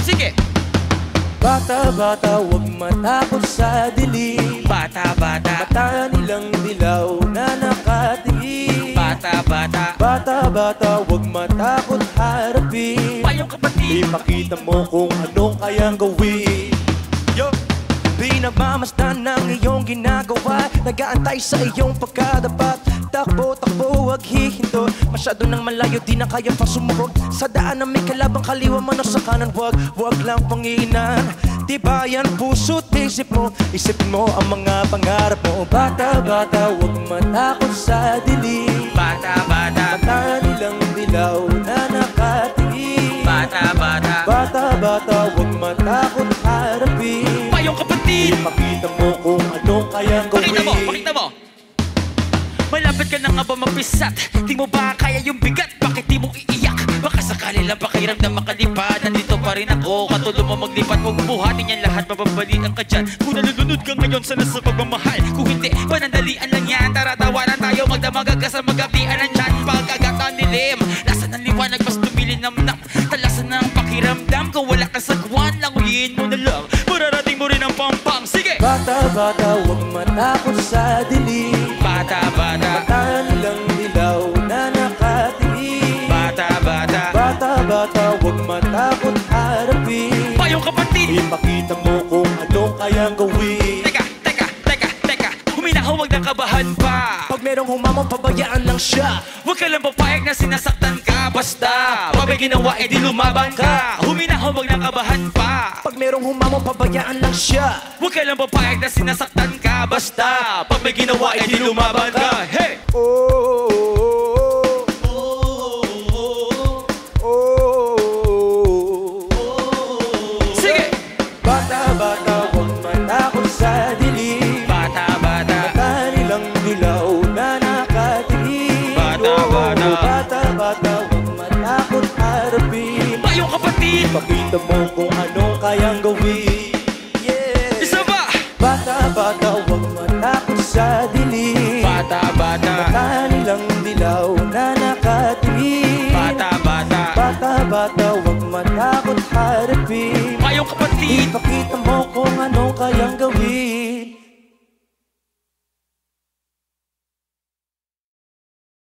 Sige! Bata-bata, huwag matakot sa dilim. Bata-bata, Mata nilang dilaw na nakatingin. bata-bata, Bata-bata, huwag matakot harapin. payong kapatid. Ipakita mo kung anong kayang gawin. Yo! Pinagmamasdan ng iyong ginagawa, nag-aantay sa iyong pagkadapat. Takbo, takbo, huwag hihinto. Masyado nang malayo, di na kaya pa sumubog. Sa daan na may kalabang kaliwa man o sa kanan, huwag lang panginan. Tibayan puso't isip mo, isipin mo ang mga pangarap mo. Bata-bata, huwag matakot sa dilim. Bata-bata, Mata nilang dilaw na nakatingin. bata-bata, Bata-bata, huwag matakot harapin. payong kapatid. Ipakita mo kung anong kayang gawin. Pakita mo, pakita mo. Malapit ka na nga ba mapisat? Di mo ba kaya yung bigat? Bakit di mo iiyak? Baka sakali lang pakiramdam makalipad. Nandito pa rin ako, katulong mo maglipat. Huwag buhatin yan lahat, mababalian ka dyan. Kung nalulunod ka ngayon, sana sa pagmamahal. Kung hindi, panandalian lang yan. Tara, tawanan tayo, magdamagaga sa magabian ng tiyan. Pagkagat ang dilim, lasan ng liwanag, mas lumilinamnam. Talasan ng pakiramdam, kung wala ka sa kwan, languyin mo na lang. Mararating mo rin ang pampang, sige! Bata-bata, huwag matakot sa dilim. Bata-bata, Mata nilang dilaw na nakatingin. bata-bata, Bata-bata, huwag matakot harapin. payong kapatid! Ipakita mo kung anong kayang gawin. Teka, huminahaw, wag nang kabahan pa. Pag merong humamang, pabayaan lang siya. Huwag ka lang papayag na sinasaktan ka. Basta, pag may ginawa, edi lumabang ka. Huminahaw, wag nang kabahan pa. Pag merong humamang, pabayaan lang siya. Huwag ka lang papayag na sinasaktan ka. Basta, pag may ginawa, edi lumabang ka. Hey! Sige! Bata-bata, huwag matakot sa dilim. Bata-bata, Mata nilang dilaw na nakatingin. Bata-bata. Bata-bata, huwag matakot harapin. payong kapatid! Ipakita mo kung anong kayang gawin. Yeah. Isa ba? Bata-bata, huwag matakot sa dilim. Bata-bata, Mata nilang dilaw na nakatingin. bata-bata, Bata-bata, huwag matakot harapin. payong kapatid! Ipakita mo kung anong kayang gawin.